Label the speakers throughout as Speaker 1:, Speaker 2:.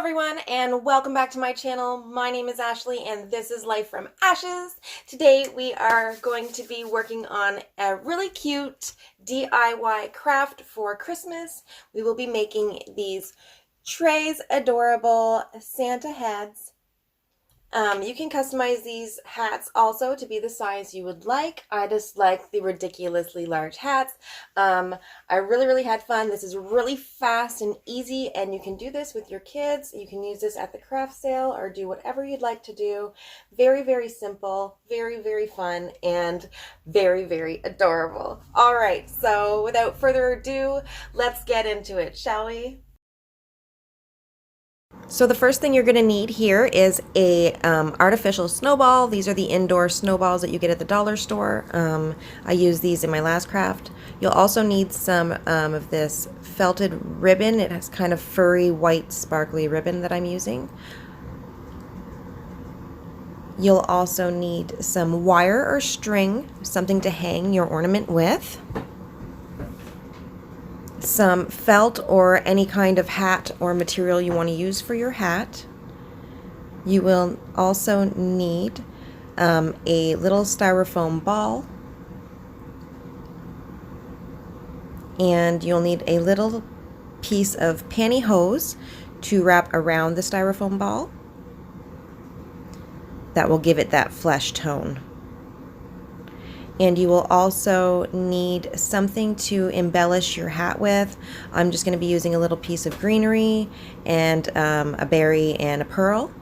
Speaker 1: everyone, and welcome back to my channel. My name is Ashley and this is Life from Ashes. Today we are going to be working on a really cute DIY craft for Christmas. We will be making these trays, adorable Santa hats. You can customize these hats also to be the size you would like. I just like the ridiculously large hats. I really had fun. This is really fast and easy, and you can do this with your kids. You can use this at the craft sale or do whatever you'd like to do. Very simple, very fun, and very adorable. All right, so without further ado, let's get into it, shall we? So the first thing you're going to need here is a artificial snowball. These are the indoor snowballs that you get at the dollar store. I used these in my last craft. You'll also need some of this felted ribbon. It has kind of furry, white, sparkly ribbon that I'm using. You'll also need some wire or string, something to hang your ornament with. Some felt or any kind of hat or material you want to use for your hat. You will also need a little styrofoam ball, and you'll need a little piece of pantyhose to wrap around the styrofoam ball. That will give it that flesh tone. And you will also need something to embellish your hat with. I'm just going to be using a little piece of greenery and a berry and a pearl.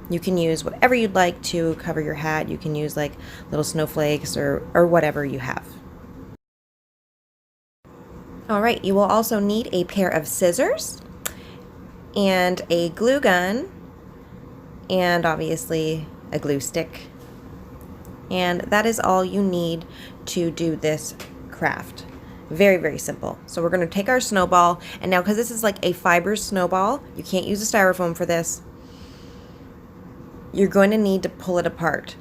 Speaker 1: You can use whatever you'd like to cover your hat. You can use like little snowflakes or whatever you have. All right, you will also need a pair of scissors and a glue gun and obviously a glue stick. And that is all you need to do this craft. Very simple. So we're going to take our snowball, and now because this is like a fiber snowball, you can't use a styrofoam for this. You're going to need to pull it apart.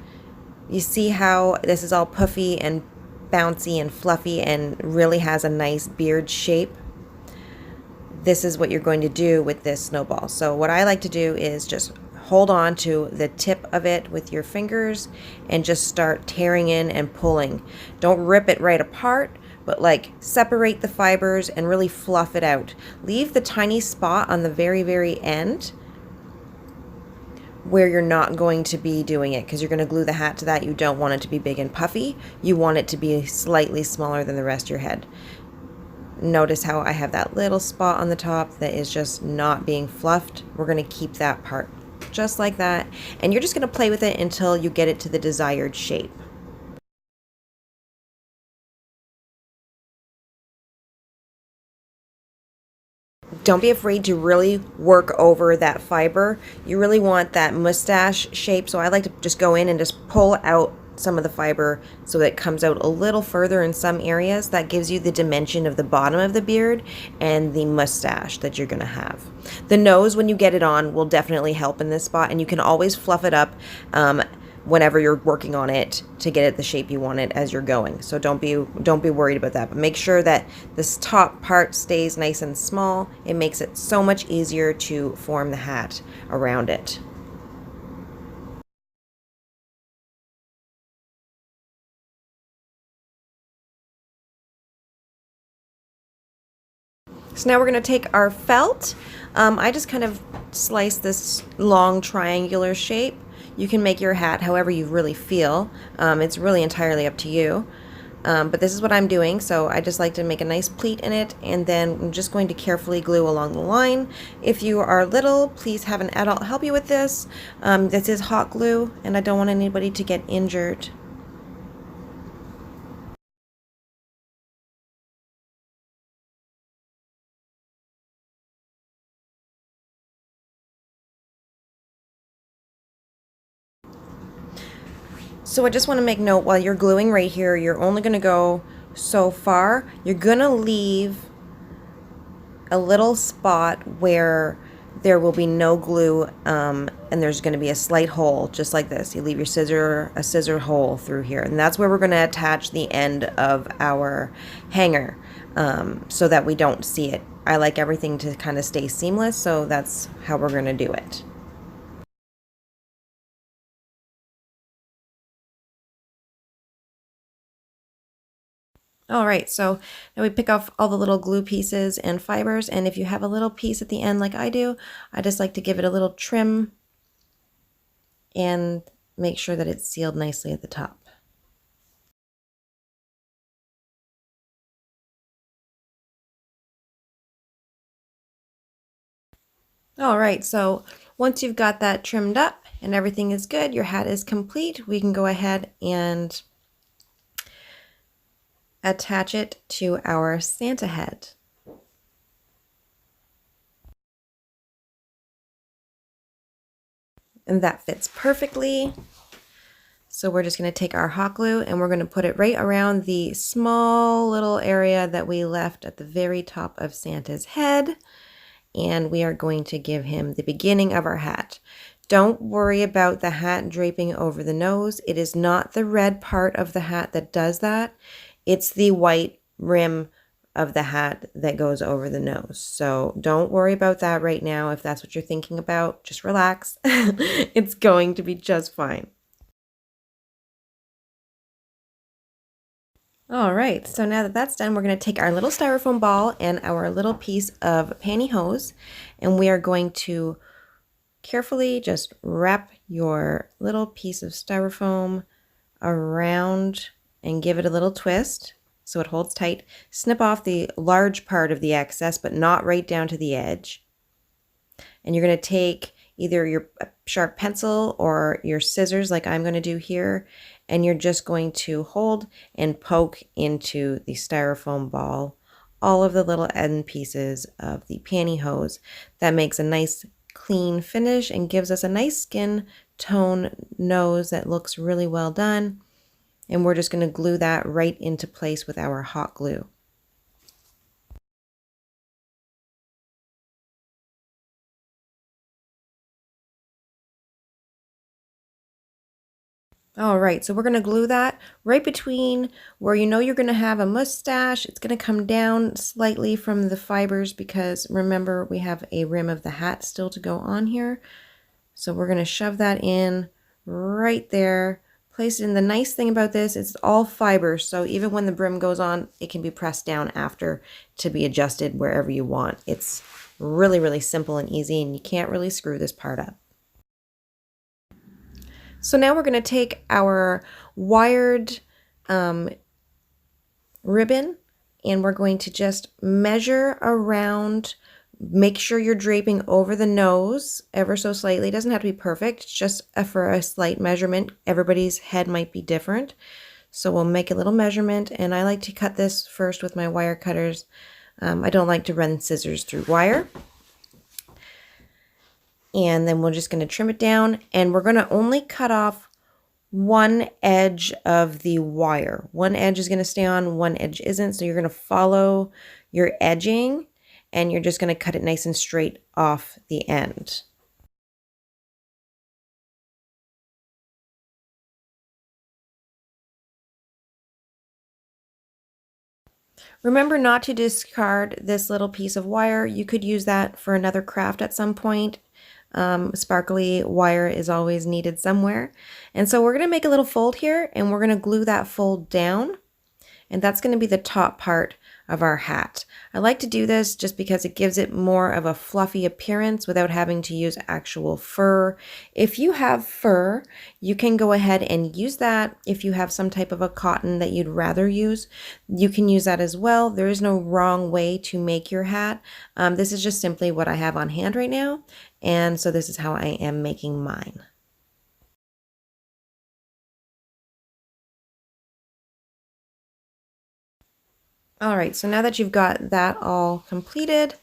Speaker 1: You see how this is all puffy and bouncy and fluffy and really has a nice beard shape? This is what you're going to do with this snowball. So what I like to do is just hold on to the tip of it with your fingers and just start tearing in and pulling. Don't rip it right apart, but like separate the fibers and really fluff it out. Leave the tiny spot on the very end where you're not going to be doing it, because you're going to glue the hat to that. You don't want it to be big and puffy. You want it to be slightly smaller than the rest of your head. Notice how I have that little spot on the top that is just not being fluffed. We're going to keep that part just like that, and you're just going to play with it until you get it to the desired shape. Don't be afraid to really work over that fiber. You really want that mustache shape, so I like to just go in and just pull out some of the fiber so that it comes out a little further in some areas. That gives you the dimension of the bottom of the beard and the mustache that you're going to have. The nose, when you get it on, will definitely help in this spot, and you can always fluff it up whenever you're working on it to get it the shape you want it as you're going. So don't be worried about that, but make sure that this top part stays nice and small. It makes it so much easier to form the hat around it. So now we're going to take our felt. I just kind of slice this long triangular shape. You can make your hat however you really feel. It's really entirely up to you. But this is what I'm doing, so I just like to make a nice pleat in it, and then I'm just going to carefully glue along the line. If you are little, please have an adult help you with this. This is hot glue, and I don't want anybody to get injured. So I just want to make note, while you're gluing right here, you're only going to go so far. You're going to leave a little spot where there will be no glue, and there's going to be a slight hole, just like this. You leave your a scissor hole through here, and that's where we're going to attach the end of our hanger. so that we don't see it. I like everything to kind of stay seamless, so that's how we're going to do it. All right, so now we pick off all the little glue pieces and fibers, and if you have a little piece at the end like I do, I just like to give it a little trim and make sure that it's sealed nicely at the top. All right, so once you've got that trimmed up and everything is good, your hat is complete, we can go ahead and attach it to our Santa head. And that fits perfectly. So we're just going to take our hot glue and we're going to put it right around the small little area that we left at the very top of Santa's head. And we are going to give him the beginning of our hat. Don't worry about the hat draping over the nose. It is not the red part of the hat that does that. It's the white rim of the hat that goes over the nose. So don't worry about that right now. If that's what you're thinking about, just relax. It's going to be just fine. All right, so now that that's done, we're going to take our little styrofoam ball and our little piece of pantyhose, and we are going to carefully just wrap your little piece of styrofoam around and give it a little twist so it holds tight. Snip off the large part of the excess, but not right down to the edge. And you're going to take either your sharp pencil or your scissors like I'm going to do here, and you're just going to hold and poke into the styrofoam ball all of the little end pieces of the pantyhose. That makes a nice clean finish and gives us a nice skin tone nose that looks really well done. And we're just going to glue that right into place with our hot glue. All right, so we're going to glue that right between where you know you're going to have a mustache. It's going to come down slightly from the fibers because remember we have a rim of the hat still to go on here. So we're going to shove that in right there. Place it in. The nice thing about this is it's all fibers, so even when the brim goes on, it can be pressed down after to be adjusted wherever you want. It's really, really simple and easy, and you can't really screw this part up. So now we're going to take our wired ribbon and we're going to just measure around. Make sure you're draping over the nose ever so slightly. It doesn't have to be perfect. It's just for a slight measurement. Everybody's head might be different. So we'll make a little measurement, and I like to cut this first with my wire cutters. I don't like to run scissors through wire. And then we're just going to trim it down, and we're going to only cut off one edge of the wire. One edge is going to stay on, one edge isn't. So you're going to follow your edging, and you're just going to cut it nice and straight off the end. Remember not to discard this little piece of wire. You could use that for another craft at some point. Sparkly wire is always needed somewhere. And so we're going to make a little fold here, and we're going to glue that fold down. And that's going to be the top part of our hat. I like to do this just because it gives it more of a fluffy appearance without having to use actual fur. If you have fur, you can go ahead and use that. If you have some type of a cotton that you'd rather use, you can use that as well. There is no wrong way to make your hat. This is just simply what I have on hand right now. And so this is how I am making mine. All right, so now that you've got that all completed,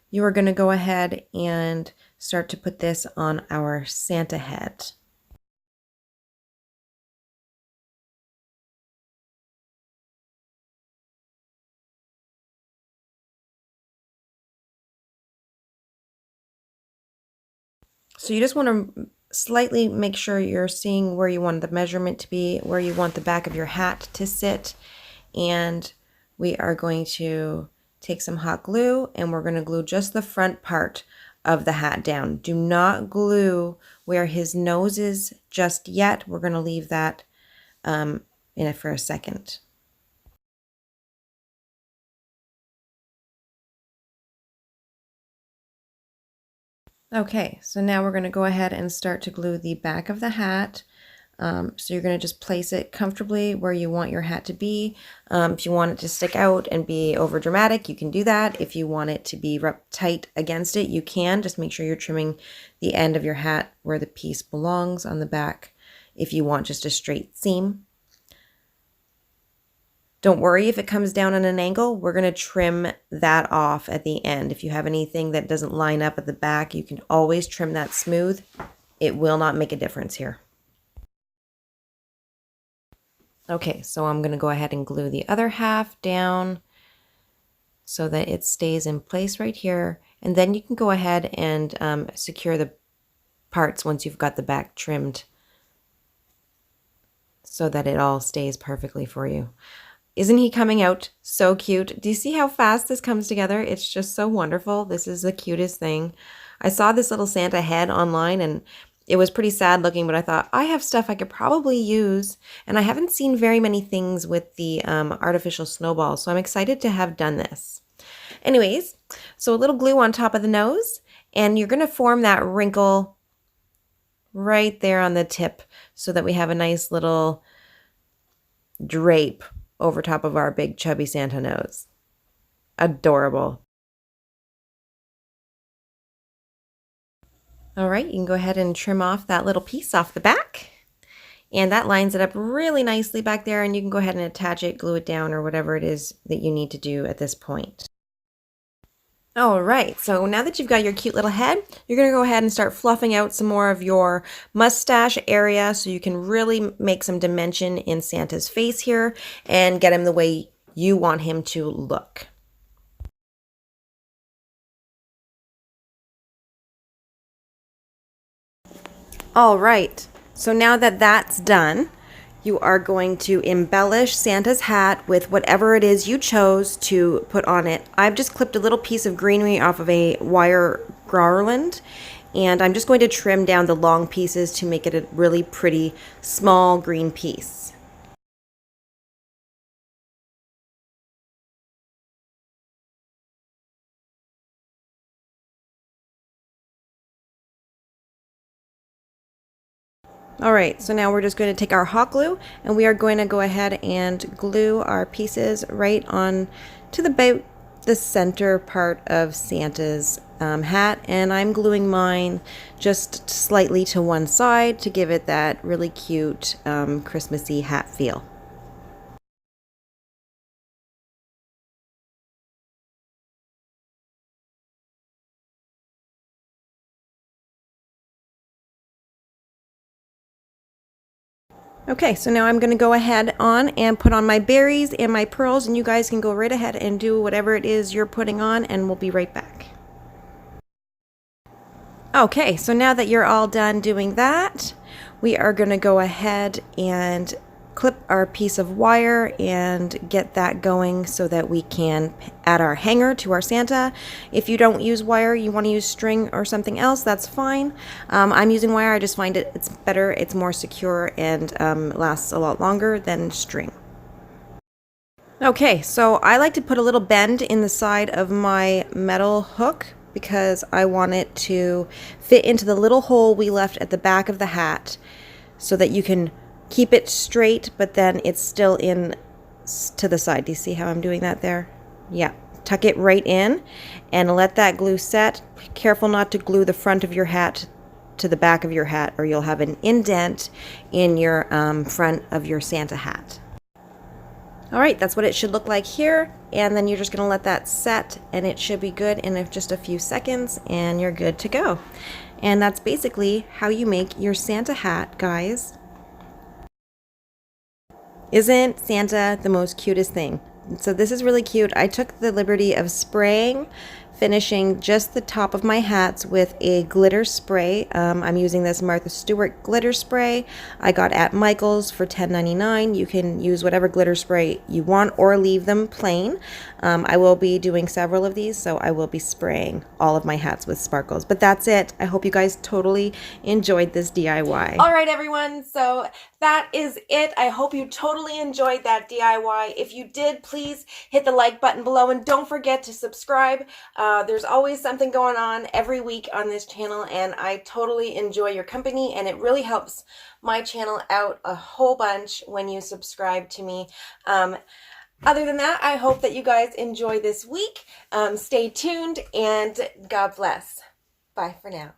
Speaker 1: you are going to go ahead and start to put this on our Santa head. So you just want to slightly make sure you're seeing where you want the measurement to be, where you want the back of your hat to sit, and we are going to take some hot glue and we're going to glue just the front part of the hat down. Do not glue where his nose is just yet. We're going to leave that in it for a second. Okay, so now we're going to go ahead and start to glue the back of the hat. So you're going to just place it comfortably where you want your hat to be. If you want it to stick out and be over dramatic, you can do that. If you want it to be tight against it, you can. Just make sure you're trimming the end of your hat where the piece belongs on the back if you want just a straight seam. Don't worry if it comes down on an angle. We're going to trim that off at the end. If you have anything that doesn't line up at the back, you can always trim that smooth. It will not make a difference here. Okay, so I'm going to go ahead and glue the other half down so that it stays in place right here. And then you can go ahead and secure the parts once you've got the back trimmed so that it all stays perfectly for you. Isn't he coming out so cute? Do you see how fast this comes together? It's just so wonderful. This is the cutest thing. I saw this little Santa head online and it was pretty sad looking, but I thought I have stuff I could probably use. And I haven't seen very many things with the artificial snowballs, so I'm excited to have done this. Anyways, so a little glue on top of the nose, and you're going to form that wrinkle right there on the tip so that we have a nice little drape over top of our big chubby Santa nose. Adorable. All right, you can go ahead and trim off that little piece off the back. And that lines it up really nicely back there, and you can go ahead and attach it, glue it down, or whatever it is that you need to do at this point. All right, so now that you've got your cute little head, you're going to go ahead and start fluffing out some more of your mustache area so you can really make some dimension in Santa's face here and get him the way you want him to look. All right, so now that that's done, you are going to embellish Santa's hat with whatever it is you chose to put on it. I've just clipped a little piece of greenery off of a wire garland, and I'm just going to trim down the long pieces to make it a really pretty small green piece. All right, so now we're just going to take our hot glue and we are going to go ahead and glue our pieces right on to about the center part of Santa's hat. And I'm gluing mine just slightly to one side to give it that really cute Christmassy hat feel. Okay, so now I'm going to go ahead on and put on my berries and my pearls, and you guys can go right ahead and do whatever it is you're putting on, and we'll be right back. Okay, so now that you're all done doing that, we are going to go ahead and clip our piece of wire and get that going so that we can add our hanger to our Santa. If you don't use wire, you want to use string or something else, that's fine. I'm using wire. I just find it's better, it's more secure, and lasts a lot longer than string. Okay, so I like to put a little bend in the side of my metal hook because I want it to fit into the little hole we left at the back of the hat so that you can keep it straight, but then it's still in to the side. Do you see how I'm doing that there? Yeah. Tuck it right in and let that glue set. Careful not to glue the front of your hat to the back of your hat or you'll have an indent in your front of your Santa hat. All right, that's what it should look like here. And then you're just gonna let that set and it should be good in just a few seconds and you're good to go. And that's basically how you make your Santa hat, guys. Isn't Santa the most cutest thing? So this is really cute. I took the liberty of spraying finishing just the top of my hats with a glitter spray. I'm using this Martha Stewart glitter spray I got at Michael's for $10.99. You can use whatever glitter spray you want or leave them plain. I will be doing several of these, so I will be spraying all of my hats with sparkles. But that's it. I hope you guys totally enjoyed this DIY. All right, everyone, so that is it. I hope you totally enjoyed that DIY. If you did, please hit the like button below and don't forget to subscribe. There's always something going on every week on this channel, and I totally enjoy your company, and it really helps my channel out a whole bunch when you subscribe to me. Other than that, I hope that you guys enjoy this week. Stay tuned, and God bless. Bye for now.